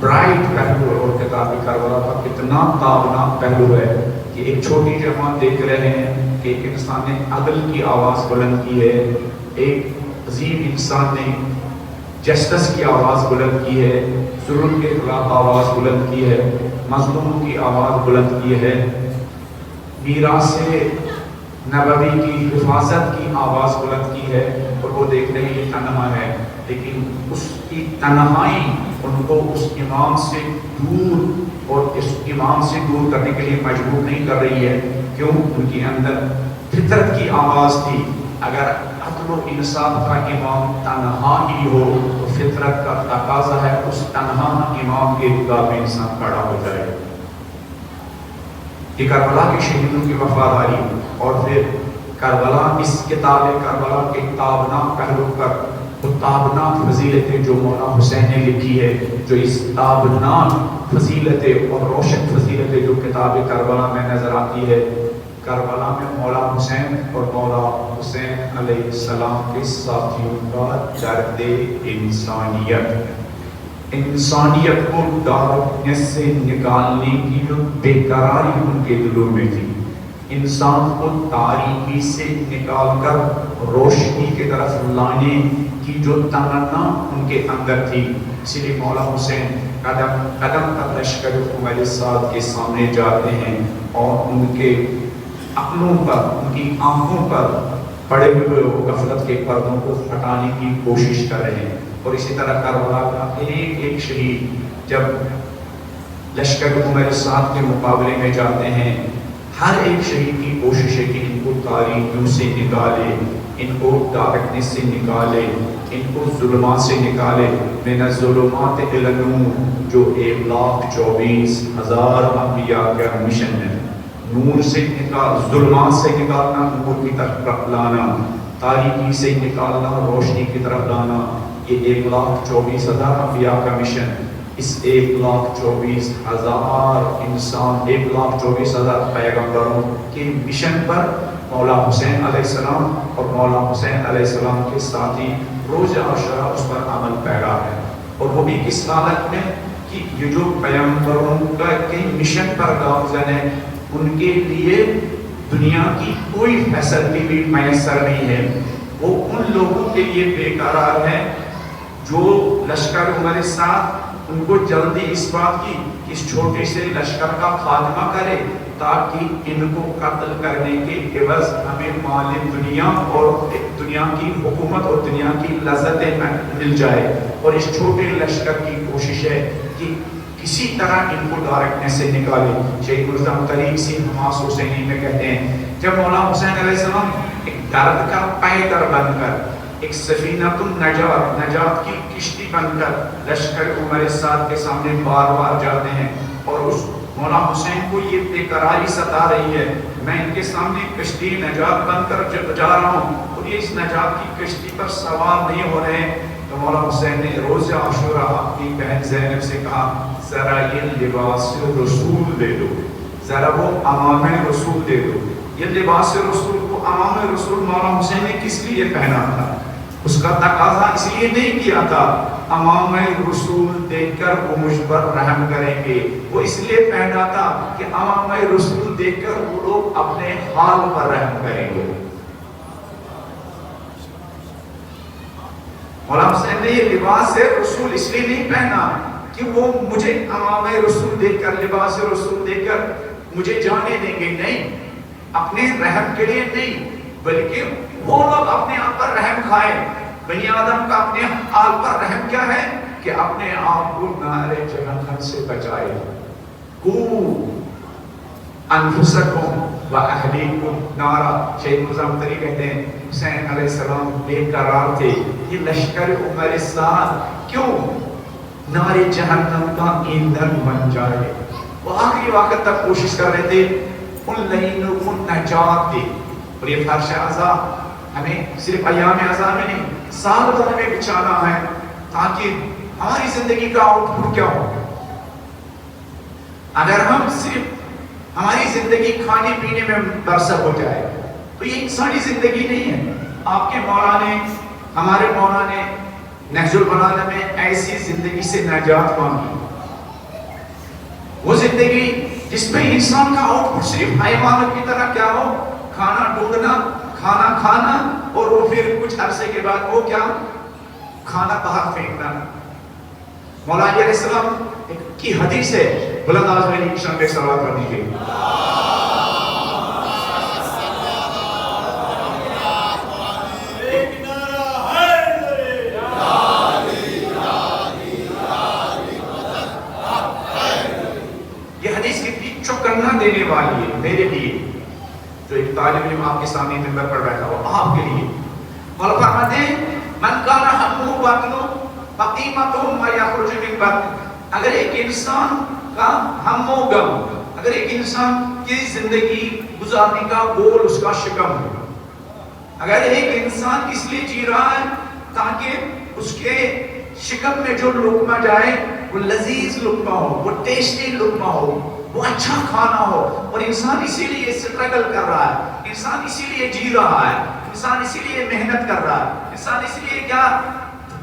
Bright پہلو اور کتاب کربلا کا کتنا تابناک پہلو ہے کہ ایک چھوٹی جماعت دیکھ رہے ہیں کہ ایک انسان نے عدل کی آواز بلند کی ہے، ایک عظیم انسان نے جسٹس کی آواز بلند کی ہے، ظلم کے خلاف آواز بلند کی ہے، مظلوموں کی آواز بلند کی ہے، میراث نبوی کی حفاظت کی آواز بلند کی ہے، اور وہ دیکھ رہے ہیں یہ تنہا ہے، لیکن اس کی تنہائی ان کو اس امام سے دور اور اس امام سے دور کرنے کے لیے مجبور نہیں کر رہی ہے۔ کیوں؟ ان کے اندر فطرت کی آواز تھی، اگر عدل و انصاف کا امام تنہا ہی ہو تو فطرت کا تقاضا ہے اس تنہا امام کے خلاف انسان کھڑا ہو جائے۔ یہ کربلا کے شہیدوں کی وفاداری، اور پھر کربلا، اس کتاب کربلا کے تابناک پہلو پر وہ تابناک فضیلتیں جو مولا حسین نے لکھی ہے، جو اس تابناک فضیلتیں اور روشن فضیلتیں جو کتاب کربلا میں نظر آتی ہے۔ کربلا میں مولا حسین اور مولا حسین علیہ السلام کے ساتھیوں کا درد انسانیت کو ڈارکنیس سے نکالنے کی جو بے قراری ان کے دلوں میں تھی، انسان کو تاریکی سے نکال کر روشنی کی طرف لانے کی جو تمنا ان کے اندر تھی، اس لیے مولا حسین قدم قدم پر لشکر عمر سعد کے سامنے جاتے ہیں اور ان کے عقلوں پر، ان کی آنکھوں پر پڑے ہوئے غفلت کے پردوں کو ہٹانے کی کوشش کر رہے ہیں۔ اور اسی طرح کربلا کا ایک ایک شہید جب لشکر عمر سعد کے مقابلے میں جاتے ہیں، ہر ایک شہید کی کوشش ہے کہ ان کو تاریکیوں سے نکالے، ان کو ڈارکنیس سے نکالے، ان کو ظلمات سے نکالے۔ من الظلمات الی النور جو 1,24,000 انبیاء کا مشن ہے، نور سے ظلمات سے نکالنا، نور کی طرف لانا، تاریکی سے نکالنا، روشنی کی طرف لانا، یہ 1,24,000 انبیاء کا مشن۔ اس 1,24,000 انسان، 1,24,000 پیغمبروں کے مشن پر مولا حسین علیہ السلام اور مولا حسین علیہ السلام کے ساتھی روز عاشورہ اس پر عمل پیرا ہے، اور وہ بھی کس حالت میں کہ یہ جو پیغمبروں کے مشن پر گامزن ہے، ان کے لیے دنیا کی کوئی فیسلٹی بھی میسر نہیں ہے، وہ ان لوگوں کے لیے بے قرار ہے جو لشکر عمر سعد ان کو جلدی اس بات کی کہ اس چھوٹے سے لشکر کا خاتمہ کرے تاکہ ان کو قتل کرنے کے عوض ہمیں مال دنیا اور دنیا کی حکومت اور دنیا کی لذتیں مل جائے، اور اس چھوٹے لشکر کی کوشش ہے کہ کسی طرح ان کو ڈارکنیس سے نکالے۔ شیخ الاسلام طریق سے حماس حسینی میں کہتے ہیں جب مولا حسین علیہ السلام ایک درد کا پیکر بن کر، ایک سفینۃ النجات، نجات کی کشتی بن کر لشکر عمر سعد کے سامنے بار بار جاتے ہیں، اور اس مولا حسین کو یہ بے قراری ستا رہی ہے، میں ان کے سامنے کشتی نجات بن کر جا رہا ہوں اور یہ اس نجات کی کشتی پر سوار نہیں ہو رہے ہیں، تو مولا حسین نے روز عاشورہ اپنی بہن زینب سے کہا ذرا یہ لباس رسول دے دو، ذرا وہ امام رسول دے دو۔ یہ لباس رسول کو امام رسول مولا حسین نے کس لیے پہنا تھا؟ اس کا تقاضا اس لیے نہیں کیا تھا امام رسول دیکھ کر وہ مجھ پر رحم کریں گے، وہ اس لیے پہنا تھا کہ امام رسول دیکھ کر وہ لوگ اپنے حال پر رحم کریں گے۔ مولا حسین نے یہ لباس رسول اس لیے نہیں پہنا کہ وہ مجھے امام رسول دیکھ کر، لباس رسول دیکھ کر مجھے جانے دیں گے، نہیں، اپنے رحم کے لیے نہیں، بلکہ وہ لوگ اپنے آپ پر رحم کھائیں۔ بنی آدم کا اپنے حال پر رحم کیا ہے کہ اپنے آپ کو نار جہنم سے بچائے۔ انفسکم و اہلیکم نارا، شیخ الاسلام طریق کہتے ہیں حسین علیہ السلام بے قرار تھے، یہ لشکر عمر سعد کیوں نار جہنم کا ایندھن بن جائے، وہ آخری وقت تک کوشش کر رہے تھے ان لہینوں کو نجات دے۔ اور یہ فرش عزا ہمیں صرف ایام عزا میں نہیں، سال بھر میں بچانا ہے تاکہ ہماری زندگی کا آؤٹ پٹ کیا ہو۔ اگر ہم صرف ہماری زندگی کھانے پینے میں برسر ہو جائے تو یہ انسانی زندگی نہیں ہے۔ آپ کے مولا نے، ہمارے مولا نے نہج البلاغہ میں ایسی زندگی سے نجات مانگی وہ زندگی جس میں انسان کا آؤٹ پٹ صرف حیوانوں کی طرح کیا ہو، کھانا ڈھونڈنا، کھانا کھانا، اور وہ پھر کچھ عرصے کے بعد وہ کیا، کھانا باہر پھینکنا۔ مولا علیہ السلام کی حدیث ہے، بلند آواز میں شان پہ صلوات پڑھ دیجیے۔ یہ حدیث کتنی چوکنا دینے والی ہے میرے لیے جو ایک طالب علم آپ کے سامنے منبر پر بیٹھا ہو، آپ کے لیے۔ مولا فرماتے ہیں من کان ہمہ بطنہ فقیمتہ ما یخرج من بطنہ، اگر ایک انسان کا ہم و غم، اگر ایک انسان کی زندگی گزارنے کا گول اس کا شکم ہو، اگر ایک انسان اس لیے جی رہا ہے تاکہ اس کے شکم میں جو لقمہ جائے وہ لذیذ لقمہ ہو، وہ ٹیسٹی لقمہ ہو، وہ اچھا کھانا ہو، اور انسان اسی لیے اسٹرگل کر رہا ہے، انسان اسی لیے جی رہا ہے، انسان اسی لیے محنت کر رہا ہے، انسان اسی لیے کیا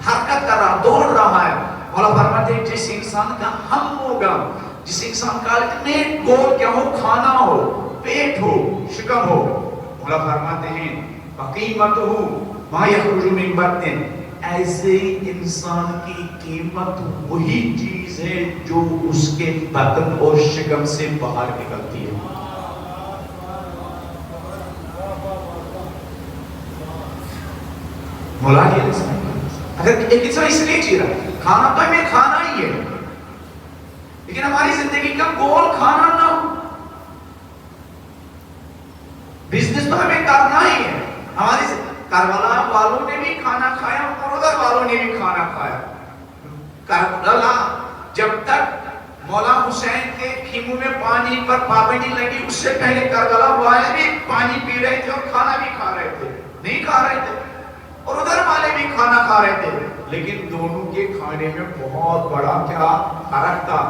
حرکت کر رہا ہے، دوڑ رہا ہے۔ مولا فرماتے ہیں جس انسان کا ہم ہوگا، جس انسان کا الٹیمیٹ گول کیا ہو، کھانا ہو، پیٹ ہو، شکم ہو، مولا فرماتے ہیں فقیمتہ ما یخرج من بطنہ، ایسے انسان کی قیمت وہی چیز ہے جو اس کے بطن اور شکم سے باہر نکلتی ہے۔ مولا علیہ السلام اگر ایک انسان اس لیے جی رہا ہے، کھانا تو ہمیں کھانا ہی ہے، لیکن ہماری زندگی کا گول کھانا نہ ہو، بزنس تو ہمیں کرنا ہی ہے، ہماری کربلا والوں نے بھی کھانا کھایا اور ادھر والوں نے بھی کھانا کھایا۔ کربلا جب تک مولا حسین کے خیموں میں پانی پر پابندی لگی، اس سے پہلے کربلا والے بھی پانی پی رہے تھے اور کھانا بھی کھا رہے تھے، نہیں کھا رہے تھے، اور ادھر والے بھی کھانا کھا رہے تھے، لیکن دونوں کے کھانے میں بہت بڑا کیا فرق تھا۔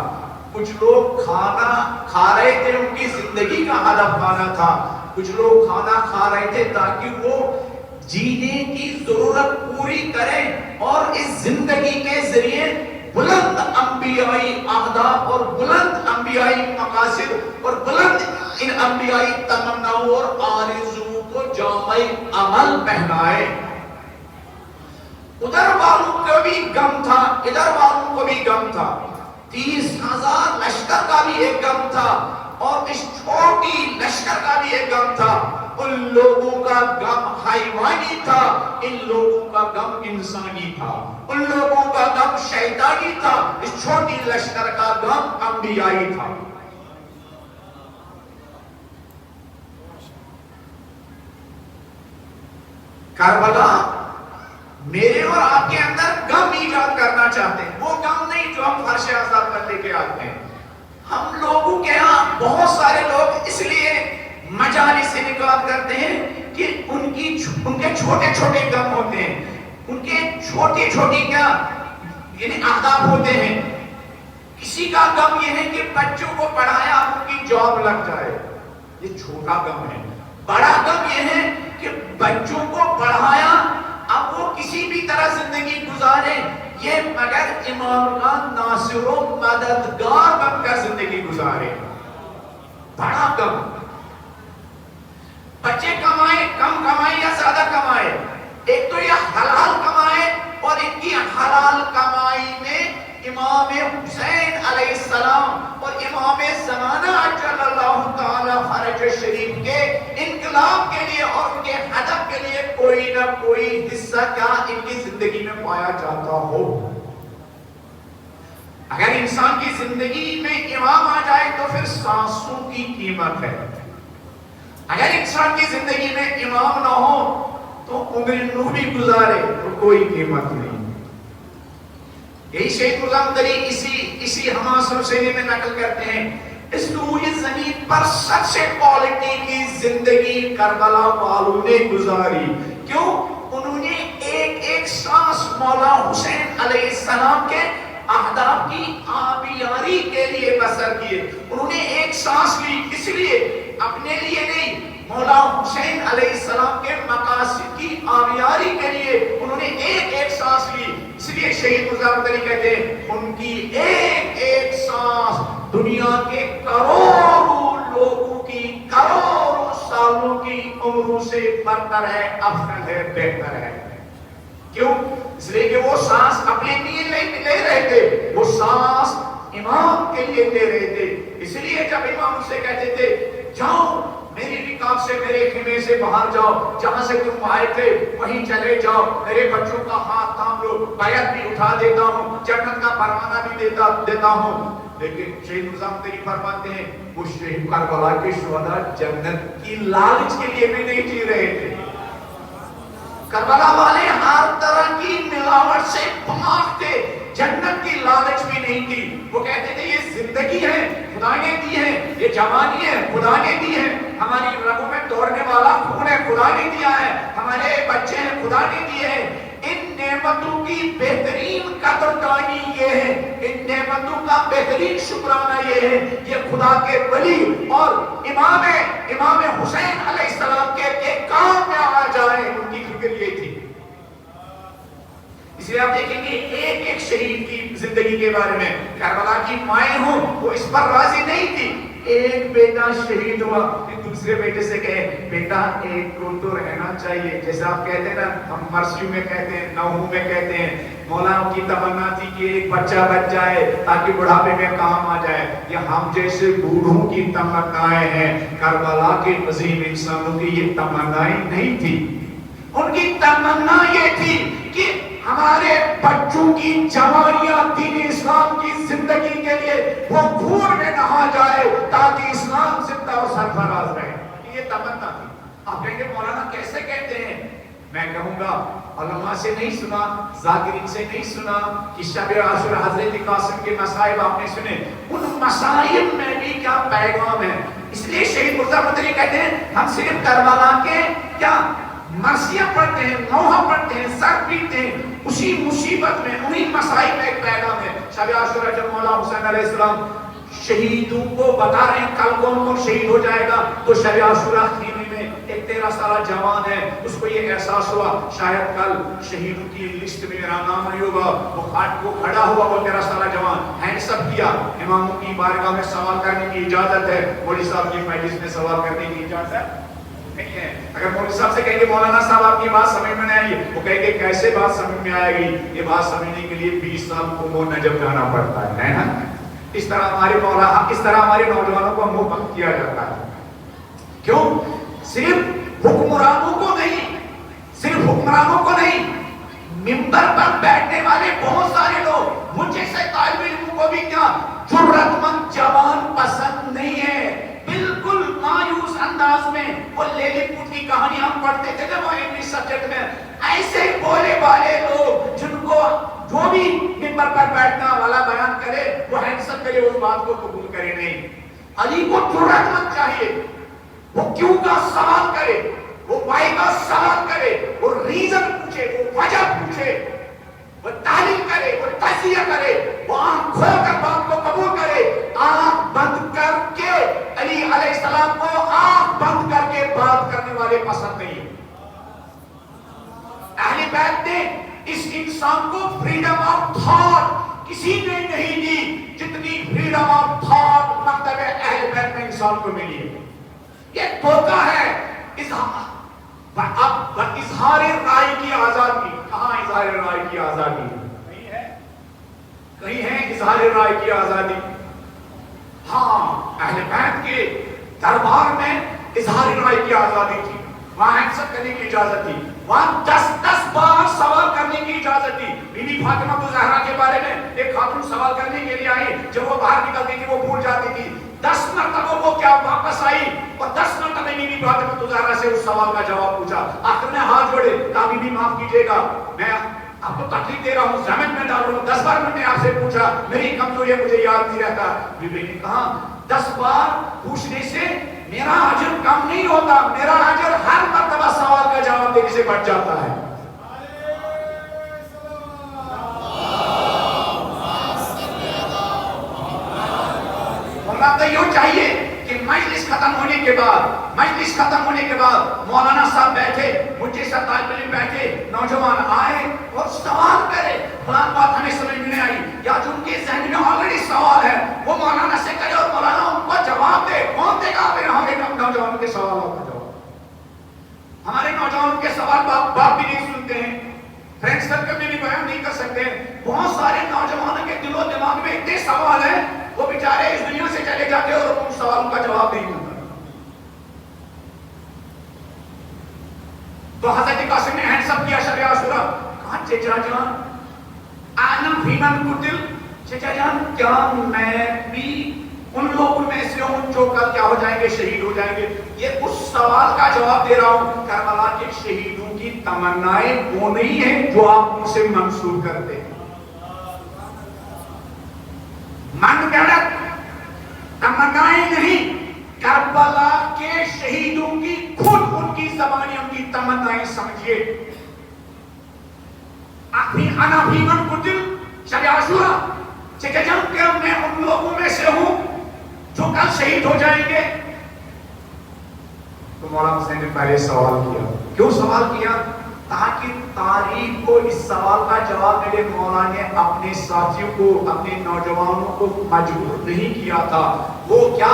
کچھ لوگ کھانا کھا رہے تھے، ان کی زندگی کا ہدف کھانا تھا، کچھ لوگ کھانا کھا رہے تھے تاکہ وہ جینے کی ضرورت پوری کریں اور اس زندگی کے ذریعے بلند انبیائی اہداف اور بلند انبیائی مقاصد اور بلند ان انبیائی تمناؤں اور آرزوؤں کو جامع عمل پہنائے۔ ادھر والوں کو بھی غم تھا، ادھر والوں کو بھی غم تھا، 30,000 لشکر کا بھی ایک غم تھا اور اس چھوٹی لشکر کا بھی ایک غم تھا۔ ان لوگوں کا غم حیوانی تھا، ان لوگوں کا غم انسانی تھا، ان لوگوں کا غم شیطانی تھا، اس چھوٹی لشکر کا غم انبیائی تھا۔ کربلا میرے اور آپ کے اندر غم ایجاد کرنا چاہتے ہیں، وہ غم نہیں جو ہم فرش آزاد پر لے کے آتے ہیں۔ ہم لوگوں کے ہاں بہت سارے لوگ اس لیے مجالس سے انعقاد کرتے ہیں کہ ان کے چھوٹے چھوٹے غم ہوتے ہیں، ان کے چھوٹی چھوٹی کیا یعنی اہداف ہوتے ہیں۔ کسی کا غم یہ ہے کہ بچوں کو پڑھایا ان کی جاب لگ جائے، یہ چھوٹا غم ہے۔ بڑا غم یہ ہے کہ بچوں کو پڑھایا، اب وہ کسی بھی طرح زندگی گزارے، یہ مگر امام کا ناصر و مددگار بن کر زندگی گزارے، بڑا غم۔ بچے کمائے، کم کمائے یا زیادہ کمائے، ایک تو یہ حلال کمائے، اور ان کی حلال کمائی میں امام حسین علیہ السلام اور امام زمانہ اجل اللہ تعالی فرج شریف کے انقلاب کے لیے اور ان کے ہدف کے لیے کوئی نہ کوئی حصہ کیا ان کی زندگی میں پایا جاتا ہو۔ اگر انسان کی زندگی میں امام آ جائے تو پھر سانسوں کی قیمت ہے، اگر انسان کی زندگی میں امام نہ ہو تو عمر نو بھی گزارے تو کوئی قیمت نہیں۔ یہی شیخ مظمدری اسی حماس حسینی میں نقل کرتے ہیں، اس روئے زمین پر سب سے کوالٹی کی زندگی کربلا والوں نے گزاری۔ کیوں؟ انہوں نے ایک ایک سانس مولا حسین علیہ السلام کے اہداف کی آبیاری کے لیے بسر کیے۔ انہوں نے ایک سانس لی، اس لیے اپنے لیے نہیں، مولا حسین علیہ السلام کے مقاصد کی آبیاری کے لیے انہوں نے ایک ایک سانس لی۔ اس لیے شہید مظفر علی کہتے ہیں ان کی ایک ایک سانس دنیا کے کروڑوں لوگوں کی کروڑوں سالوں کی عمروں سے برتر ہے، افضل ہے، بہتر ہے۔ کیوں؟ اس لیے کہ وہ سانس اپنے لیے لے رہے تھے، وہ سانس امام کے لیے لے رہے تھے۔ اس لیے جب امام ان سے کہتے تھے جاؤ میری رکاب سے، میرے خیمے سے باہر جاؤ، جہاں سے تم آئے تھے وہیں چلے جاؤ، میرے بچوں کا ہاتھ تھام لو، بیعت بھی اٹھا دیتا ہوں، جنت کا پروانہ بھی دیتا ہوں۔ لیکن شہید مرزا مدنی فرماتے ہیں وہ شہید کربلا کے شہداء جنت کی لالچ کے لیے بھی نہیں جی رہے تھے۔ کربلا والے ہر طرح کی ملاوٹ سے پاک تھے، جنت کی لالچ بھی نہیں تھی۔ وہ کہتے تھے یہ زندگی ہے خدا نے دی ہے، یہ جوانی ہے خدا نے دی ہے، ہماری رگوں میں دوڑنے والا خون ہے خدا نے دیا ہے، ہمارے بچے ہیں خدا نے دیے ہیں۔ ان نعمتوں کی بہترین قدردانی یہ ہے، ان نعمتوں کا بہترین شکرانہ یہ ہے، یہ خدا کے ولی اور امام حسین علیہ السلام کے کام میں آ جائے، ان کی فکر یہ تھی۔ اس لیے آپ دیکھیں گے ایک ایک شہید کی زندگی کے بارے میں، کربلا کی مائیں ہوں وہ اس پر راضی نہیں تھی۔ ایک بیٹا شہید ہوا، پھر دوسرے بیٹے سے کہے بیٹا ایک کو تو رہنا چاہیے، جیسے آپ کہتے ہیں نا، ہم مرثیوں میں کہتے ہیں، نوحوں میں کہتے ہیں، مولانا کی تمنا تھی کہ ایک بچہ بچ جائے تاکہ بڑھاپے میں کام آ جائے۔ یہ ہم جیسے بوڑھوں کی تمنائیں ہیں، کربلا کے عظیم انسانوں کی یہ تمنائیں نہیں تھی۔ ان کی تمنا یہ تھی کہ ہمارے بچوں کی جوانیاں دین اسلام کی زندگی کے لیے وہ خون میں نہا جائے تاکہ اسلام زندہ اور سرفراز رہے۔ یہ تمنا تھی۔ آپ کہیں گے مولانا کیسے کہتے ہیں؟ میں کہوں گا علماء سے نہیں سنا، ذاکرین سے نہیں سنا کہ شب عاشور حضرت قاسم کے مصائب آپ نے سنے، ان مصائب میں بھی کیا پیغام ہے۔ اس لیے شہید مرزا مدنی کہتے ہیں ہم صرف کربلا کے کیا مرثیہ پڑھتے ہیں، نوحہ پڑھتے ہیں، سر پیتے ہیں، اسی مصیبت میں انہی مسائل میں ایک پیغام ہے۔ شب عاشور جب مولا حسین علیہ السلام شہیدوں کو بتا رہے ہیں کل کون کون شہید ہو جائے گا، تو شب عاشور خیمے میں ایک 13 سالہ جوان ہے، اس کو یہ احساس ہوا شاید کل شہیدوں کی لسٹ میں میرا نام نہیں ہوگا۔ وہ کھاٹ کو کھڑا ہوا، وہ 13 سالہ جوان ہینڈس اپ کیا۔ اماموں کی بارگاہ میں سوال کرنے کی اجازت ہے، مولوی صاحب کی مجلس میں سوال کرنے کی اجازت نہیں ہے۔ اگر مولوی صاحب سے کہیں گے مولانا صاحب آپ کی بات سمجھ میں نہیں آئی، وہ کہیں گے کیسے بات سمجھ میں آئے گی؟ یہ بات سمجھنے کے لیے 20 سال کو نجف جانا پڑتا ہے نا۔ اس طرح ہمارے مولا، اس طرح ہمارے نوجوانوں کو محبت کیا جاتا ہے۔ کیوں؟ صرف حکمرانوں کو نہیں، صرف حکمرانوں کو نہیں، منبر پر بیٹھنے والے بہت سارے لوگ، مجھ جیسے طالب علموں کو بھی کیا جرأت مند جوان پسند نہیں ہے۔ بالکل مایوس انداز میں وہ لیلی پوٹ کی کہانی ہم پڑھتے تھے نا وہ انگلش سبجیکٹ میں، ایسے بولے والے لوگ جن کو جو بھی منبر پر بیٹھنا والا بیان کرے وہ ہینڈسپ کرے، اس بات کو قبول کرے نہیں۔ علی کو جرأت مند چاہیے، وہ کیوں کا سوال کرے، وہ وائی کا سوال کرے، وہ ریزن پوچھے، وہ وجہ پوچھے، وہ تعلیم کرے، وہ تجزیہ کرے، وہ آنکھ کھول کر بات کو قبول کرے۔ آنکھ بند کر کے علی علیہ السلام کو آنکھ بند کر کے بات کرنے والے پسند نہیں۔ اہل بیت نے اس انسان کو فریڈم آف تھاٹ کسی نے نہیں دی جتنی فریڈم آف تھاٹ مکتب اہل بیت میں انسان کو ملی ہے۔ یہ دھوکہ ہے۔ اب اظہار رائے کی آزادی، کہاں اظہار رائے کی آزادی؟ کہیں ہے؟ کہیں ہے اظہار رائے کی آزادی؟ ہاں، اہل بیت کے دربار میں اظہار رائے کی آزادی تھی، وہاں ہینڈسپ کرنے کی اجازت تھی، وہاں 10 بار سوال کرنے کی اجازت تھی۔ بی بی فاطمہ الزہرا کے بارے میں ایک خاتون سوال کرنے کے لیے آئی، جب وہ باہر نکلتی تھی وہ بھول جاتی تھی، 10 مرتبہ وہ کیا واپس آئی اور 10 مرتبہ بی بی فاطمہ الزہرا سے اس سوال کا جواب پوچھا۔ آخر میں ہاتھ جوڑے، کہا بی بی معاف کیجیے گا، میں آپ کو تکلیف دے رہا ہوں، زحمت میں ڈال رہا ہوں، 10 بار میں نے آپ سے پوچھا، میری کمزوری ہے مجھے یاد نہیں رہتا۔ بی بی نے کہا 10 بار پوچھنے سے میرا اجر کم نہیں ہوتا، میرا اجر ہر مرتبہ سوال کا جواب دینے سے بڑھ جاتا ہے۔ یوں چاہیے کہ مجلس ختم ہونے کے بعد مولانا صاحب بیٹھے، مجھ جیسا طالب علم بیٹھے، نوجوان آئے اور سوال کرے، فلان بات ہمیں سمجھ میں نہیں آئی، یا جو ان کے ذہن میں آلریڈی سوال ہے وہ مولانا سے کرے سوال ہیں وہ بیچارے اس دنیا سے چلے جاتے اور ان سوالوں کا جواب نہیں ملتا. تو حضرت قاسم نے ہینڈ اپ کیا شب عاشورہ, کہا چچا جان آنا فیمن قتل, چچا جان کیا میں بھی ان لوگوں میں سے ہوں جو کل کیا ہو جائیں گے, شہید ہو جائیں گے. یہ اس سوال کا جواب دے رہا ہوں. کربلا کے شہیدوں کی تمنائیں وہ نہیں ہیں جو آپ ان سے منسوخ کرتے ہیں. من گڑت تمنائیں نہیں, کربلا کے شہیدوں کی خود ان کی زبانی ان کی تمنائیں سمجھیے. انا فی من قتل شب عاشورہ, چچا جان کیا میں ان لوگوں میں سے ہوں جو کل شہید ہو جائیں گے. تو مولانا حسین نے پہلے سوال کیا. کیوں سوال کیا؟ تاکہ تاریخ کو اس سوال کا جواب میرے مولا نے اپنے ساتھیوں کو, اپنے نوجوانوں کو مجبور نہیں کیا تھا. وہ کیا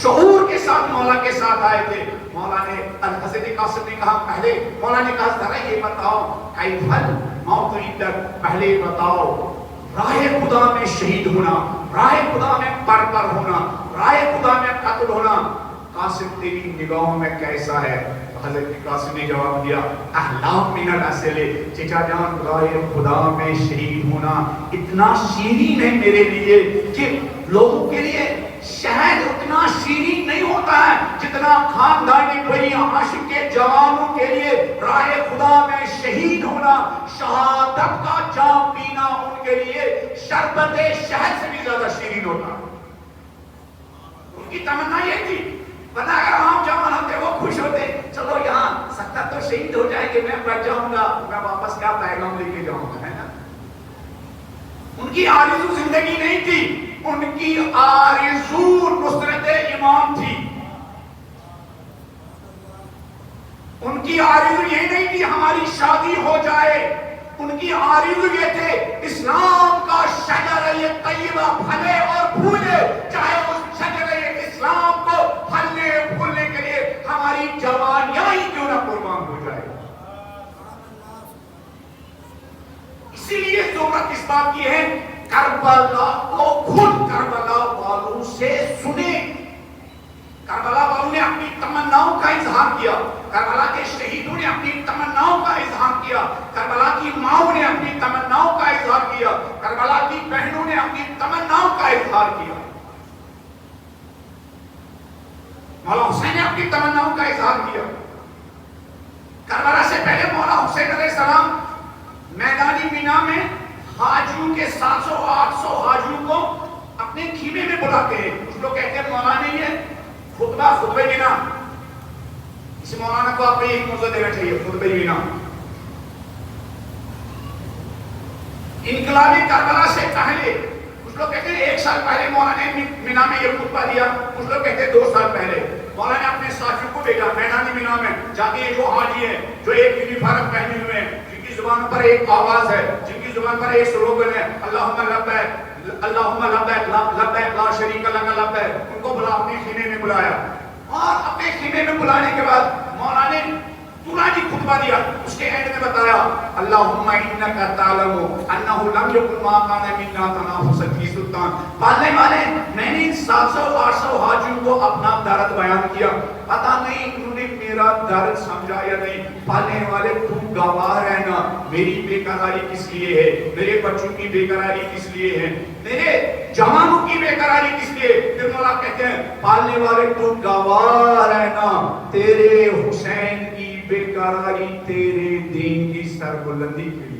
شعور کے ساتھ مولا کے ساتھ آئے تھے. مولا نے حضرت قاسم نے کہا پہلے, مولا نے کہا ذرا یہ بتاؤ کیفل موت عندک, پہلے بتاؤ راہ خدا میں شہید ہونا, راہ خدا میں پر ہونا, راہ خدا میں قتل ہونا قاسم تیری نگاہوں میں کیسا ہے؟ حضرت قاسم نے جواب دیا احلام من الاسل, چچا جان راہ خدا میں شہید ہونا اتنا شیرین ہے میرے لیے کہ لوگوں کے لیے شہد اتنا شیرین نہیں ہوتا ہے جتنا خاندانی بڑی عاشق کے جوانوں کے لیے راہ خدا میں شہید ہونا, شہادت کا جام پینا ان کے لیے شربت شہد سے بھی زیادہ شیرین ہوتا. ان کی تمنا یہ تھی, بنا اگر عام جوان ہوتے وہ خوش ہوتے, چلو یہاں سکتا تو شہید ہو جائے کہ میں بچ جاؤں گا, میں واپس کیا پیغام لے کے جاؤں گا, ہے نا. ان کی آرزو زندگی نہیں تھی, ان کی آرزو نصرت امام تھی. ان کی آرزو یہ نہیں تھی ہماری شادی ہو جائے, ان کی آرزو یہ تھے اسلام کا شجر یہ طیبہ پھلے اور پھولے, چاہے اس شجر اسلام کو پھلنے پھولنے کے لیے ہماری جوانیاں ہی کیوں نہ قربان ہو جائے. اسی لیے ضرورت اس بات کی ہے کربلا کو خود کربلا والوں سے سنیں. کربلا والوں نے اپنی تمناؤں کا اظہار کیا, کربلا کے شہیدوں نے اپنی تمناؤں کا اظہار کیا, کربلا کی ماؤں نے اپنی تمناؤں کا اظہار کیا, کربلا کی بہنوں نے اپنی تمناؤں کا اظہار کیا. مولا حسین نے اپنی تمناؤں کا اظہار کیا. کربلا سے پہلے مولا حسین علیہ السلام میدانی مینا میں حاجیوں کے 700-800 حاجیوں کو اپنے خیمے میں بلاتے ہیں. کچھ لوگ کہتے ہیں مولانا یہ خطبہ مینا, اس مولانا کو آپ کو ایک موضوع دینا چاہیے, خطبہ مینا. انقلابی کربلا سے پہلے کچھ لوگ کہتے ہیں 1 سال پہلے مولانا نے مینا میں یہ خطبہ دیا, کچھ لوگ کہتے ہیں 2 سال پہلے. مولانا نے اپنے ساتھیوں کو بھیجا میدانی مینا میں جا کے, جو حاجی ہیں جو ایک یونیفارم پہنے ہوئے ہیں, جن کی زبان پر ایک آواز ہے, جن کی زبان پر ایک سلوگن ہے اللہم لبیک اللہم لبیک لبیک لا شریک لک لبیک, ان کو بلا اپنے خیمے میں بلایا. اور اپنے خیمے میں بلانے کے بعد مولانا نے پورانی خطبہ دیا. اس کے اینڈ میں بتایا اللہم انک تعلم انہ لم یکن ما کان منا تنافس فی سلطان. پالنے والے میں نے 700-800 حاجیوں کو اپنا درد بیان کیا, پتہ نہیں انہوں نے میرا درد سمجھا یا نہیں. پالنے والے تم گواہ رہنا میری بے قراری کس لیے ہے, میرے بچوں کی بے قراری کس لیے ہے, میرے جوانوں کی بے قراری کس لیے. پھر مولا کہتے ہیں پالنے والے تم گواہ رہنا تیرے حسین کی بے قراری تیرے دین کی سربلندی کے لیے.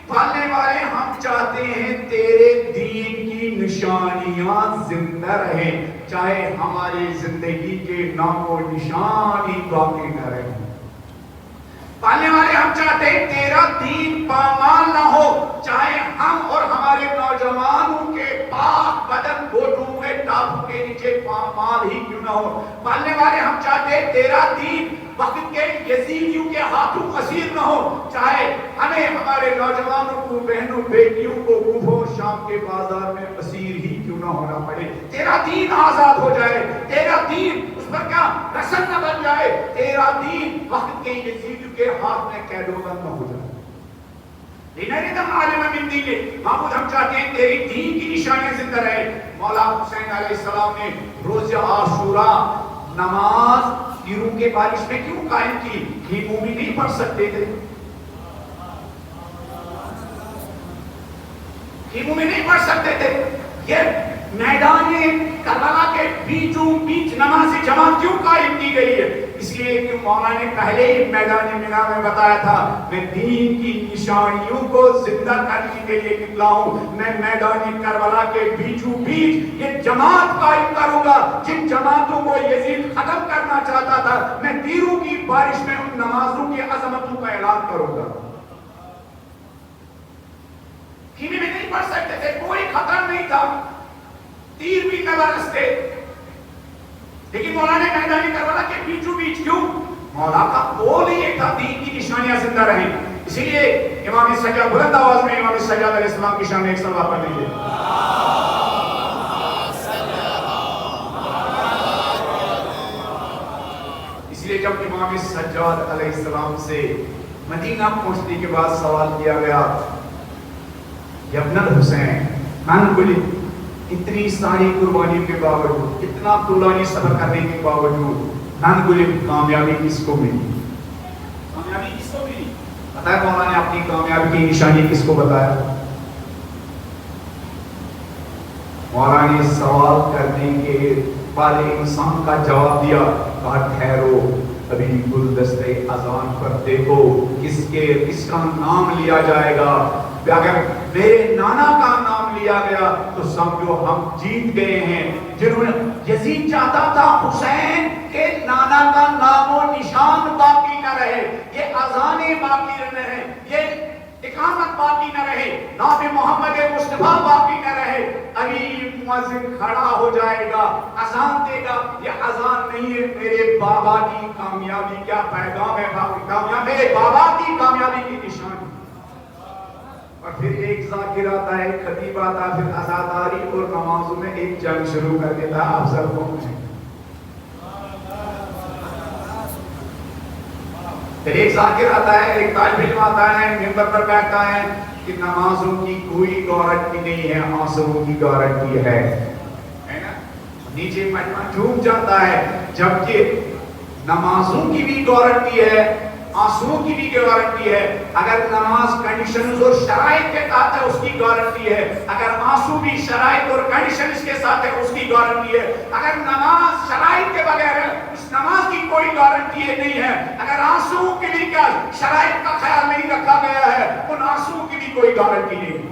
پالنے والے ہم چاہتے ہیں تیرے دین کی نشانیاں زندہ رہیں, چاہے ہماری زندگی کے نام و نشان ہی باقی نہ رہیں. پالنے والے ہم چاہتے ہیں تیرا دین پامال نہ ہو, چاہے ہم اور ہمارے نوجوانوں کے پاک بدن گھوٹوں میں ٹاپو کے نیچے پامال ہی کیوں نہ ہو. پالنے والے ہم چاہتے ہیں تیرا دین وقت کے یزیدیوں کے ہاتھوں اسیر نہ ہو, چاہے ہمیں ہمارے نوجوانوں کو, بہنوں بیٹیوں کو کوفہ و شام کے بازار میں اسیر ہی کیوں نہ ہونا پڑے. تیرا دین آزاد ہو جائے, تیرا دین اس پر کیا رسن نہ بن جائے, تیرا دین وقت کے یزیدیوں کے ہاتھ میں قید و بند نہ ہو جائے. دم عالم من دین، معبود ہم چاہتے ہیں تیری دین کی نشانیاں زندہ رہے. مولا حسین علیہ السلام نے روز عاشورہ نماز تیروں کے بارش میں کیوں قائم کی؟ خیموں میں نہیں پڑھ سکتے تھے، خیموں میں نہیں پڑھ سکتے تھے. یہ میدان کربلا کے بیچوں بیچ نماز جماعت کیوں قائم کی گئی ہے؟ اس لیے کہ مولا نے پہلے ہی میدان مینا میں بتایا تھا میں دین کی نشانیوں کو زندہ کرنے کے لیے نکلا ہوں. میں میدان کربلا کے بیچوں بیچ یہ جماعت قائم کروں گا جن جماعتوں کو یزید ختم کرنا چاہتا تھا. میں تیروں کی بارش میں ان نمازوں کی عظمتوں کا اعلان کروں گا. خیمے میں نہیں پڑھ سکتے تھے، کوئی خطر نہیں تھا، تیر بھی نہ برستے، لیکن مولا نے میدان کربلا کے بیچوں بیچ کیوں؟ مولا کا قول یہ تھا دین کی نشانیاں زندہ رہیں. اسی لیے امام سجاد بلند آواز میں امام سجاد علیہ السلام کی شان میں ایک صلوات پڑھ لیجیے. اس لیے جب امام سجاد علیہ السلام سے مدینہ پہنچنے کے بعد سوال کیا گیا یا ابن الحسین من گلی اتنی ساری قربانیوں کے باوجود، اتنا طولانی سفر کرنے کے باوجود من گلی کامیابی کس کو ملی؟ کامیابی کس کو ملی؟ پتہ ہے مولا نے اپنی کامیابی کی نشانی کس کو بتایا؟ مولا نے سوال کرنے کے والے انسان کا جواب دیا، کہا ٹھہرو ابھی گلدستے اذان پر دیکھو کس کا نام لیا جائے گا. اگر میرے نانا کا نام لیا گیا تو سمجھو ہم جیت گئے ہیں. جنہوں نے یزید چاہتا تھا حسین کے نانا کا نام و نشان باقی نہ رہے، یہ اذانیں باقی نہ رہے، یہ اقامت باقی نہ رہے، نام محمد مصطفیٰ باقی نہ رہے. ابھی مؤذن کھڑا ہو جائے گا، اذان دے گا. یہ اذان نہیں ہے میرے بابا کی کامیابی کا پیغام ہے، میرے بابا کی کامیابی کی نشانی. اور پھر ایک ذاکر آتا ہے، ایک خطیب آتا ہے، پھر عزاداری اور نمازوں میں ایک جنگ شروع کر دیتا ہے. افضل کون ہے؟ پھر ایک ذاکر آتا ہے، ایک طالب علم آتا ہے، منبر پر بیٹھتا ہے کہ نمازوں کی کوئی گارنٹی نہیں ہے، آنسروں کی گارنٹی ہے نا. نیچے مجمع جھوم جاتا ہے، جبکہ نمازوں کی بھی گارنٹی ہے، آنسروں کی بھی گارنٹی ہے. اگر نماز کنڈیشنز اور شرائط کے ساتھ ہے اس کی گارنٹی ہے، اگر آنسو بھی شرائط اور کنڈیشنز کے ساتھ ہے اس کی گارنٹی ہے. اگر نماز شرائط کے بغیر ہے اس نماز کی کوئی گارنٹی نہیں ہے. اگر آنسو کے لیے کیا شرائط کا خیال نہیں رکھا گیا ہے ان آنسو کی بھی کوئی گارنٹی نہیں ہے.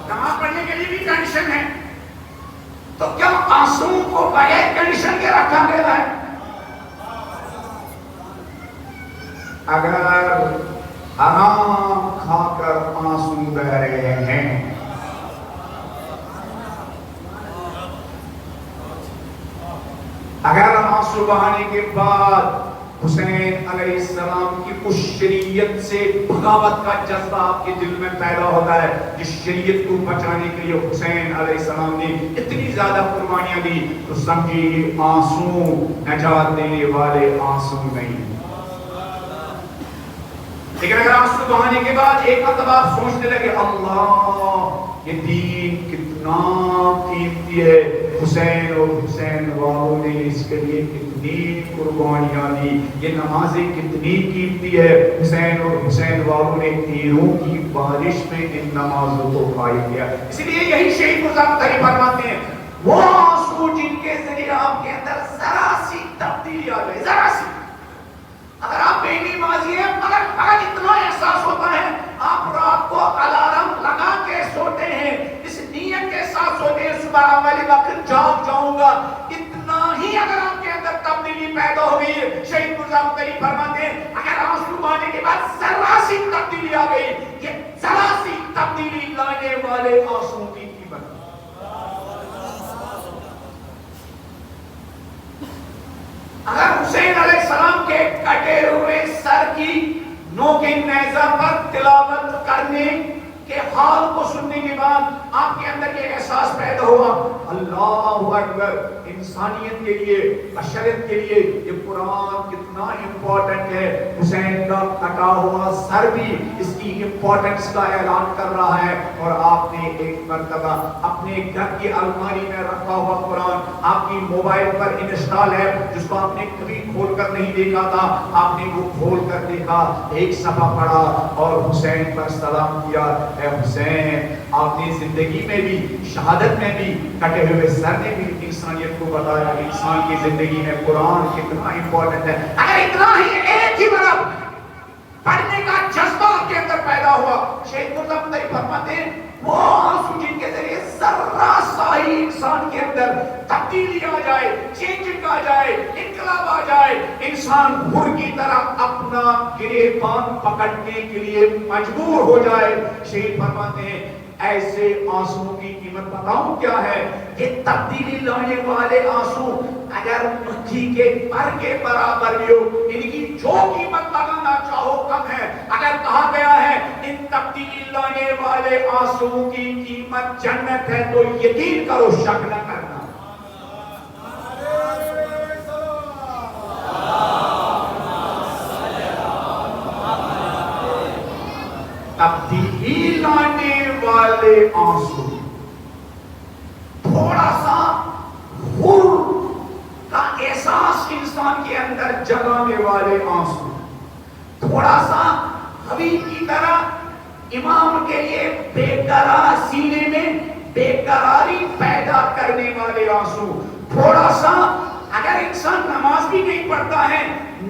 نماز پڑھنے کے لیے بھی کنڈیشن ہے، تو کیا آنسو کو بغیر کنڈیشن کے رکھا گیا ہے؟ اگر حرام کھا کر آنسو بہ رہے ہیں، اگر آنسو بہانے کے بعد حسین علیہ السلام کی اس شریعت سے بغاوت کا جذبہ آپ کے دل میں پیدا ہوتا ہے جس شریعت کو بچانے کے لیے حسین علیہ السلام نے اتنی زیادہ قربانیاں دی، تو سمجھیے یہ آنسو نجات دینے والے آنسو نہیں. لیکن اگر آنسو بہانے کے بعد ایک مرتبہ آپ سوچنے لگے اللہ یہ دین کتنا قیمتی ہے، حسین اور حسین والوں نے اس کے لیے کتنی قربانیاں دی، یہ نمازیں کتنی قیمتی ہے، حسین اور حسین والوں نے تیروں کی بارش میں ان نمازوں کو قائم کیا. اس لیے یہی شہید مظفر فرماتے ہیں وہ آنسو جن کے ذریعے آپ کے اندر ذرا سی تبدیلی آ جائے، ذرا سی. اگر آپ بے نمازی ہیں مگر اتنا احساس ہوتا ہے آپ رات کو الارم لگا کے سوتے ہیں، اس نیت کے ساتھ سوتے ہیں صبح والی وقت جاگ جاؤں گا، اتنا ہی اگر آپ کے اندر تبدیلی پیدا ہو گئی ہے. شہید مظفر فرماتے ہیں اگر آنسو بہانے کے بعد ذرا سی تبدیلی آ گئی، یہ ذرا سی تبدیلی لانے والے آنسو کی قیمت. اگر حسین علیہ السلام کے کٹے ہوئے سر کی نوک نیزہ پر تلاوت کرنے کے حال کو سننے کے بعد آپ کے اندر یہ احساس پیدا ہوا اللہ اکبر، انسانیت کے لیے، بشریت کے لیے یہ قرآن کتنا امپورٹنٹ ہے. حسین کا کٹا ہوا سر بھی اس کی امپورٹنس کا اعلان کر رہا ہے. اور آپ نے ایک مرتبہ اپنے گھر کی الماری میں رکھا ہوا قرآن آپ کی موبائل پر انسٹال ہے، جس کو آپ نے کبھی کھول کر نہیں دیکھا تھا، آپ نے وہ کھول کر دیکھا، ایک صفحہ پڑھا اور حسین پر سلام کیا. اے حسین، آپ نے زندگی میں بھی، شہادت میں بھی، کٹے ہوئے سر نے بھی انسانیت کو بتایا انسان کی زندگی میں قرآن کتنا امپورٹنٹ ہے. اگر اتنا ہی ایک ہی بار پڑھنے کا جذبہ آپ کے اندر پیدا ہوا، شیخ مرزا مدنی فرماتے ہیں وہ آنسو جن کے ذریعے ذرہ سا ہی انسان کے اندر تبدیلی آ جائے، چینجنگ آ جائے، انقلاب آ جائے، انسان گھر کی طرح اپنا گریبان پکڑنے کے لیے مجبور ہو جائے. شیخ فرماتے ہیں ایسے آنسو کی قیمت بتاؤں کیا ہے؟ یہ تبدیلی لانے والے آنسو اگر مکھی کے پر کے برابر بھی ہو، ان کی جو قیمت لگانا چاہو کم ہے. اگر کہا گیا ہے ان تبدیلی لانے والے آنسو کی قیمت جنت ہے تو یقین کرو، شک نہ کرنا. تبدیلی لانے والے آنسو، تھوڑا سا غر کا احساس انسان کے اندر جگانے والے آنسو، تھوڑا سا حبیب کی طرح امام کے لیے بے قرار سینے میں بے قراری پیدا کرنے والے آنسو، تھوڑا سا اگر انسان نماز بھی نہیں پڑھتا ہے،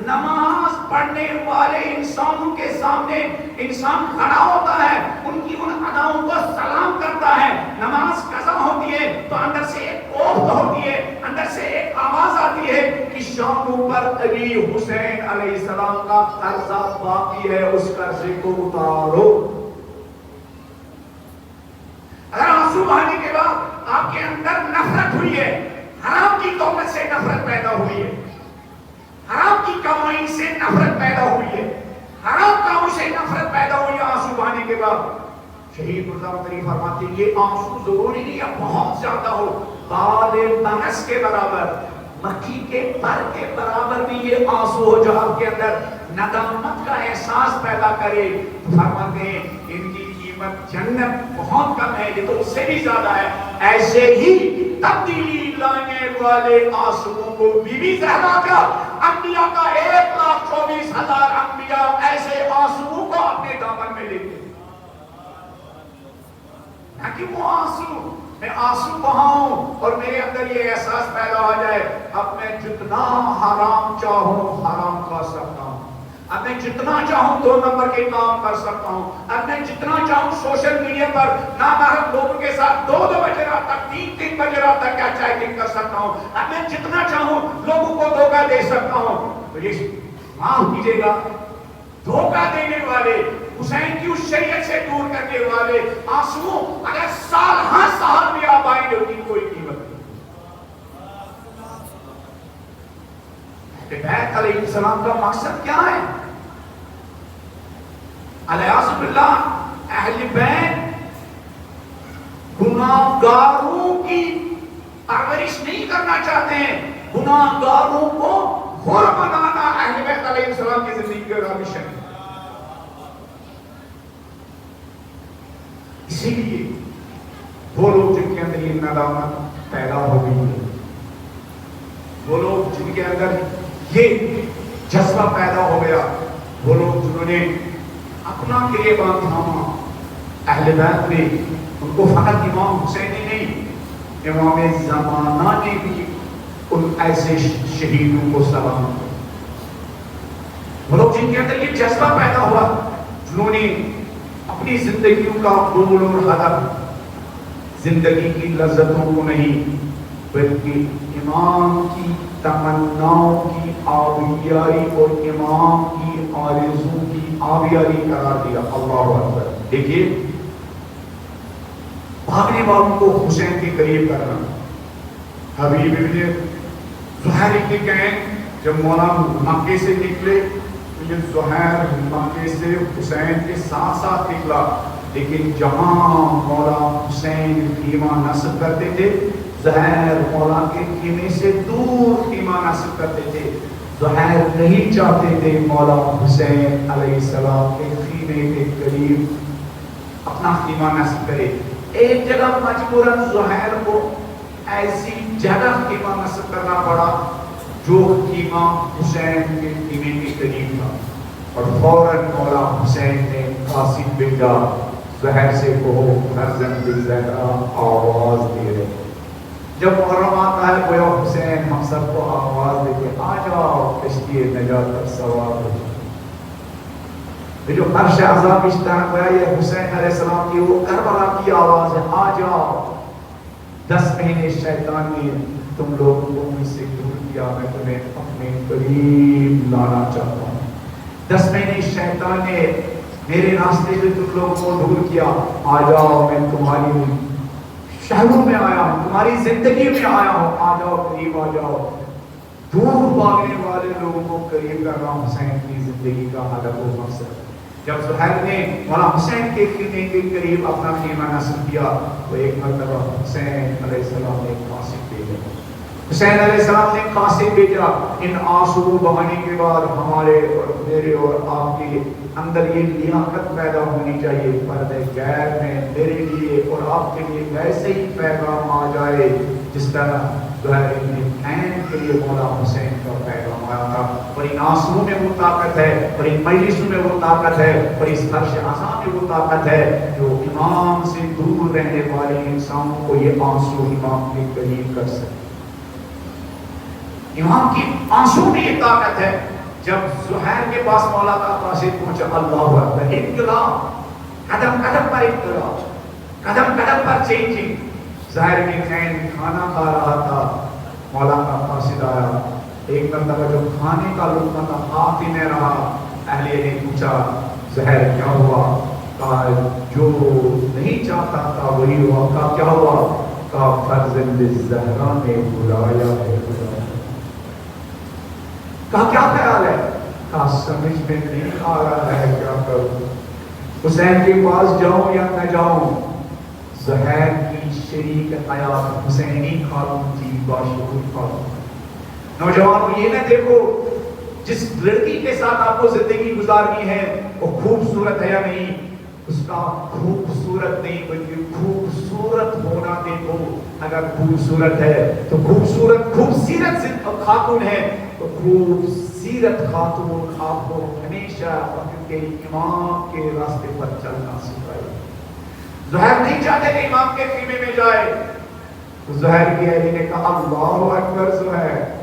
نماز پڑھنے والے انسانوں کے سامنے انسان کھڑا ہوتا ہے، ان کی ان اداؤں کو سلام کرتا ہے، نماز قضا ہوتی ہے تو اندر سے ایک کوفت ہوتی ہے، اندر سے ایک آواز آتی ہے کہ شاموں پر ابھی حسین علیہ السلام کا قرضہ باقی ہے، اس قرضے کو اتارو. اگر آنسو بہانے کے بعد آپ کے اندر نفرت ہوئی ہے، حرام کی دولت سے نفرت پیدا ہوئی ہے، حرام کی کمائی سے نفرت پیدا ہوئی ہے، حرام کاموں سے نفرت پیدا ہوئی ہے آنسو بہانے کے بعد، شہید مرزا مدنی فرماتے ہیں یہ آنسو ضروری نہیں ہے بہت زیادہ ہو، بال بنس کے برابر، مکھی کے پر کے برابر بھی یہ آنسو ہو جو آپ کے اندر ندامت کا احساس پیدا کرے. فرماتے ہیں ان کی قیمت جنت بہت کم ہے، یہ تو اس سے بھی زیادہ ہے. ایسے ہی تبدیلی لانے والے آنسوؤں کو بی بی زہرا کا، انبیاء کا 1,24,000 انبیاء ایسے آنسوؤں کو اپنے دامن میں لیتے ہیں. تاکہ وہ آنسو میں آنسو بہاؤں اور میرے اندر یہ احساس پیدا ہو جائے اب میں جتنا حرام چاہوں حرام کھا سکتا ہوں، اب میں جتنا چاہوں 2 نمبر کے کام کر سکتا ہوں، اب میں جتنا چاہوں سوشل میڈیا پر نامحرم لوگوں کے ساتھ 2 بجے رات تک 3 بجے رات تک کیا چیٹنگ کر سکتا ہوں، اب میں جتنا چاہوں لوگوں کو دھوکہ دے سکتا ہوں. تو یہ معاف کیجیے گا، دھوکہ دینے والے، حسین کی اس شریعت سے دور کرنے والے آنسو اگر سال ہاں سال بھی آپ آئیں گے ان کی کوئی قیمت نہیں. بیت علیہ السلام کا مقصد کیا ہے؟ الیاذ باللہ اہل بیت گناہگاروں کی پرورش نہیں کرنا چاہتے ہیں، گناہگاروں کو حر بنانا اہل بیت علیہ السلام کی زندگی کا مشن ہے. اسی لیے وہ لوگ جن کے اندر یہ ندامت پیدا ہو گئی ہے، وہ لوگ جن کے اندر یہ جذبہ پیدا ہو گیا، وہ لوگ جنہوں نے اپنا گریبان تھاما، اہل بیت نے ان کو فقط امام حسین ہی نہیں، امام زمانہ نے بھی ان ایسے شہیدوں کو سلام کیا. وہ لوگ جن کے اندر یہ جذبہ پیدا ہوا، جنہوں نے اپنی زندگیوں کا گول اور ہدف زندگی کی لذتوں کو نہیں بلکہ امام کی تمناؤں کی آبیاری اور امام کی آرزوں کی آبیاری قرار دیا. اللہ اکبر. دیکھیے بھاگنے والوں کو حسین کے قریب کرنا. حبیب ابن زہیر ابن کین جب مولا مکے سے نکلے تو یہ زہیر مکے سے حسین کے ساتھ ساتھ نکلا، لیکن جہاں مولا حسین خیمہ نصب کرتے تھے زہیر مولا کے خیمے سے دور خیمہ نصب کرتے تھے. زہیر نہیں چاہتے تھے مولا حسین علیہ السلام کے خیمے کے قریب اپنا خیمہ نصب کرے. ایک جگہ مجبوراً زہیر کو ایسی جگہ خیمہ نصب کرنا پڑا جو خیمہ حسین کے خیمے کے قریب تھا اور فوراً مولا حسین نے قاصد بھیجا زہیر سے کہو فرزند زہرا آواز دے رہے. جب محرم آتا ہے گویا حسین ہم سب کو آواز دے کے آ جاؤ کشتی نجات پر سوار ہو جاؤ. جو عرش عذاب اشتہار گویا یہ حسین علیہ السلام کی وہ کربلا کی آواز ہے آ جاؤ. 10 مہینے شیطان نے تم لوگوں کو مجھ سے دور کیا میں تمہیں اپنے قریب لانا چاہتا ہوں. 10 مہینے شیطان نے میرے راستے سے تم لوگوں کو دور کیا. آ جاؤ میں تمہاری شہروں میں آیا ہوں تمہاری زندگی میں آیا ہوں آ جاؤ قریب آ جاؤ. دور بھاگنے والے لوگوں کو قریب کر رہا ہوں حسین کی زندگی کا ہدف و مقصد. جب زہیر نے مولا حسین کے خیمے کے قریب اپنا خیمہ نصب کیا تو ایک مرتبہ حسین علیہ السلام نے قاصد بھیجا. حسین علیہ السلام نے قاصد بھیجا. ان آنسو بہانے کے بعد ہمارے اور میرے اور آپ کے اندر یہ لیاقت پیدا ہونی چاہیے پردے غیب میں میرے لیے اور آپ کے لیے ویسے ہی پیغام آ جائے جس طرح زہیر ابن عین کے لیے مولا حسین کا پیغام آیا تھا. اور ان آنسوؤں میں وہ طاقت ہے اور ان مجلسوں میں وہ طاقت ہے اور اس عرش عظیم میں وہ طاقت ہے جو امام سے دور رہنے والے انسانوں کو یہ آنسو امام کے قریب کر سکتے. امام کی آنسو میں یہ طاقت ہے. جب زہیر کے پاس مولا کا قاصد پہنچا اللہ اکبر انقلاب قدم قدم پر انقلاب قدم قدم پر چینجنگ. زہیر بن عین کھانا کھا رہا تھا مولا کا قاصد آیا. ایک مرتبہ جو کھانے کا لقمہ تھا ہاتھ ہی میں رہا. اہلیہ نے پوچھا زہیر کیا ہوا؟ کہا جو نہیں چاہتا تھا وہی ہوا. کہا کیا ہوا؟ کہا فرزند زہرا نے بلایا ہے. کہا کیا خیال ہے؟ کہا سمجھ میں نہیں آ رہا ہے کیا کروں. حسین کے پاس جاؤں یا نہ جاؤں؟ زہیر کی شریک حیات حسینی خاتون تھی باشعور خاتون. نوجوانوں یہ نہ دیکھو جس لڑکی کے ساتھ آپ کو زندگی گزارنی ہے وہ خوبصورت ہے یا نہیں اس کا خوبصورت نہیں بلکہ خوبصورت ہونا دیکھو. اگر خوبصورت ہے تو خوبصورت خاتون ہے تو خوبصورت خاتون آپ کو ہمیشہ اپنے امام کے راستے پر چلنا سکھائے. زہیر نہیں چاہتے کہ امام کے خیمے میں جائے. تو زہیر کی اہلیہ نے کہا اللہ اکبر زہیر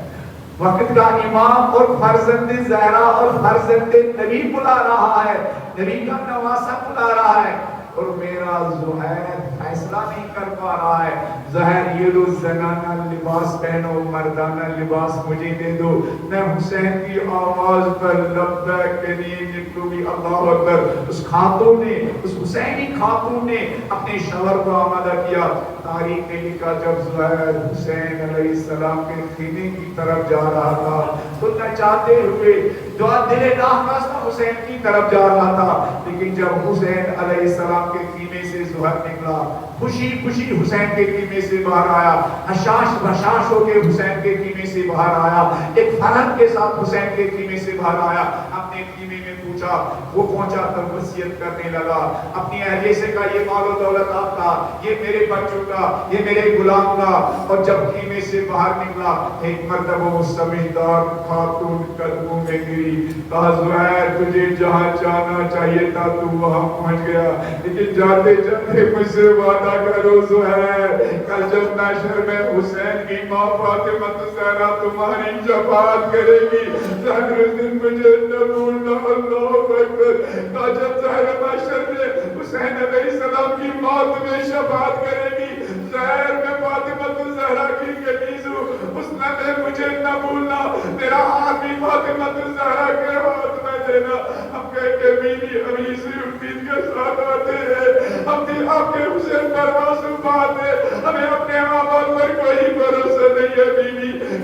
وقت کا امام اور فرزند زہرا اور فرزند نبی بلا رہا ہے. نبی کا نواسہ بلا رہا ہے اور میرا زہیر فیصلہ نہیں کر پا رہا ہے. زہیر یہ لو زنانہ لباس پہنو مردانہ لباس مجھے دے دو. میں حسین کی آواز پر لبیک کے لیے نکلوں گی. اللہ اکبر. اس خاتون نے اس حسینی خاتون نے اپنے شوہر کو آمادہ کیا. تاریخ نے لکھا جب زہیر حسین علیہ السلام کے خیمے کی طرف جا رہا تھا تو نچاتے ہوئے جو دل راستہ حسین کی طرف جا رہا تھا. لیکن جب حسین علیہ السلام کے خیمے سے زہر نکلا خوشی خوشی حسین کے خیمے سے باہر آیا. حشاش بشاش ہو کے حسین کے خیمے سے باہر آیا. ایک فرحت کے ساتھ حسین کے خیمے سے باہر آیا. اپنے خیمے میں پوچھا. وہ پہنچا تو وصیت کرنے لگا. اپنی اہلیہ سے کہا یہ مال و دولت آپ کا یہ میرے بچوں کا یہ میرے غلام کا. اور جب خیمے سے باہر نکلا ایک مرتبہ وہ سمجھدار خاتون قدموں میں گری. کہا زہیر تجھے جہاں جانا چاہیے تھا تو وہاں پہنچ گیا لیکن جاتے جاتے مجھ سے وعدہ کرو زہیر کل جب محشر میں حسین کی ماں فاطمہ زہرا تمہاری شفاعت کرے گی زہر اس دن مجھے نہ بھولنا. اللہ اکبر. کہا جب زہر محشر میں حسین علیہ السلام کی موت میں شفاعت کرے گی زہر میں فاطمہ زہرا کی کنیز ہوں اس نے مجھے نہ بھولنا. میرا ہاتھ بھی فاطمہ زہرا کے ہاتھ میں دینا. ہم کہہ کے بیوی ہم اسی امید کے ساتھ آتے ہیں. ہم بھی آپ کے حسین پر معصوم بات ہے. ہمیں اپنے آباد پر کوئی بھروسہ نہیں ہے.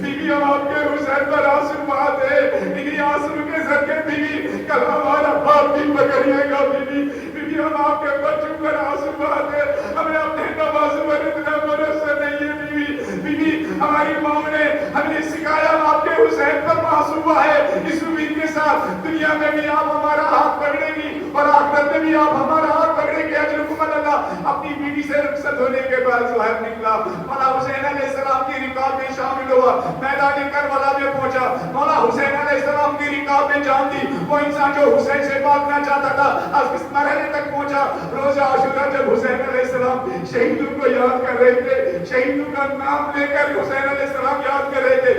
بیوی ہم آپ کے حسین پر معصوم بات ہے. انہی آنسو کے صدقے بیوی کل ہمارا ہاتھ بھی پکڑیے گا. بیوی بھی ہم آپ کے بچوں پر آنسو بہاتے، ہمیں اپنے نوازوں پر اتنا بھروسہ نہیں ہے بیوی ہماری ماں نے ہمیں سکھایا آپ کے حسین پر آنسو بہائے، اس امید کے ساتھ دنیا میں بھی آپ ہمارا ہاتھ پکڑے گی اور آخرت میں بھی آپ ہمارا ہاتھ پکڑے گی اجرکم اللہ۔ اپنی بیوی سے رخصت ہونے کے بعد زہر نکلا، مولا حسین علیہ السلام کی رکاب میں شامل ہوا، میدان کربلا میں پہنچا، مولا حسین علیہ السلام کی رکاب میں جان دی۔ وہ انسان جو حسین سے بھاگنا چاہتا تھا آج کس مرحلے تک پہنچا؟ روز عاشورہ جب حسین علیہ السلام شہیدوں کو یاد کر رہے تھے، شہیدوں کا نام لے کر حسین علیہ السلام یاد کر رہے تھے،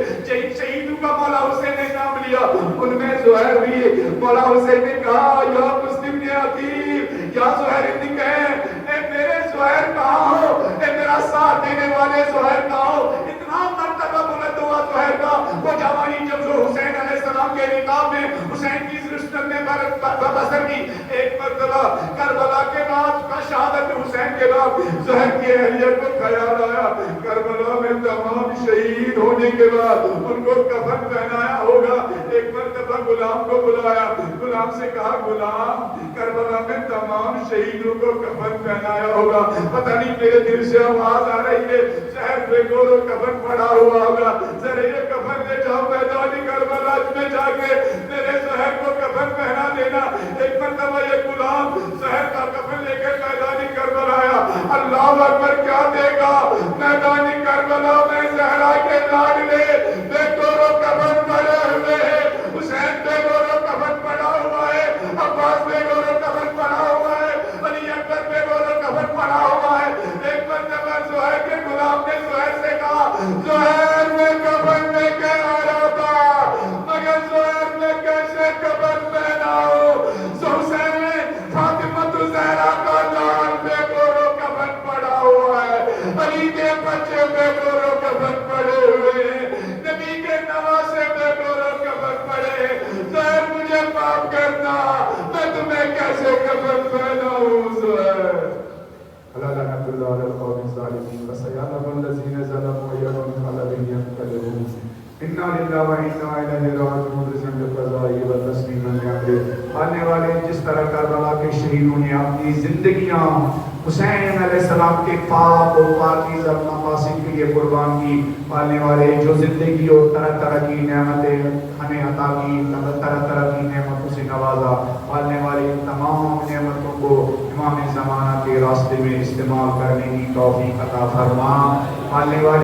شہیدوں کا مولا حسین نے نام لیا، ان میں زہر بھی۔ مولا حسین نے کہا یا مسلم نے عقیل، یا زہر ابن کہیں، اے میرے زہر کہاں ہو، اے میرا ساتھ دینے والے زہر کہاں ہو؟ اتنا مرتبہ بلند ہوا زہر کا، وہ جوانی جب جو حسین علیہ السلام کے رکاب میں حسین کی رشتت میں بسر کی، ایک مرتبہ کربلا کے بعد کا شہادت حسین کے بعد زہر کی اہلیت کو خیال آیا کربلا میں تمام شہید ہونے کے بعد ان کو کفن پہنایا ہوگا۔ ایک مرتبہ غلام کو بلایا، غلام سے کہا غلام کربلا میں تمام شہیدوں کو کفن پہنایا ہوگا، پتہ نہیں میرے دل سے آواز آ رہی ہے زہر پہ گورو کفن پڑا ہوا ہوگا، ذرا یہ کفن لے جاؤ میدان کربلا میں جا کے میرے زہر کو کفن پہنا دینا۔ ایک مرتبہ یہ غلام زہر کا کفن لے کر میدان کربلا آیا، اللہ اکبر کیا دے گا میدان کربلا میں زہرا کے لاڈلے بے گورو کفن پڑے ہوئے ہیں، حسین بے گورو کفن پڑا ہوا ہے، عباس بے گورو کفن پڑا ہوا ہے، علی اکبر بے گورو کفن پڑا ہوا ہے۔ ایک مرتبہ زہر کے غلام نے زہر سے کہا زہر میں کفن لے کے آیا تھا مگر زہر میں کیسے کفن پہناؤ؟ حسین نے فاطمہ زہرا کا لال بے گورو کفن پڑا ہوا ہے، علی کے بچے بے گورو کفن پڑے ہوئے ہیں، نبی کے نواسے بے گورو کفن پڑے ہیں، زہر مجھے معاف کرنا، میں تمہیں کیسے کفن پہناؤں زہر؟ اللہ لعنت اللہ علی القوم الظالمین وسیعلم الذین ظلموا ایہم انقلب ینقلبون انا للہ و انا الیہ راجعون رسم القضاء والتسلیم الامر۔ آنے والے جس طرح کربلا کے شہیدوں نے اپنی زندگیاں حسین علیہ السلام کے پاک و پاکیزہ مقاصد کے لیے قربان کی، پالنے والے جو زندگی اور طرح طرح کی نعمتیں ہمیں عطا کی، طرح طرح کی نعمتوں سے نوازا، پالنے والے تمام نعمتوں کو امام زمانہ کے راستے میں استعمال کرنے کی توفیق عطا فرما، پالنے والے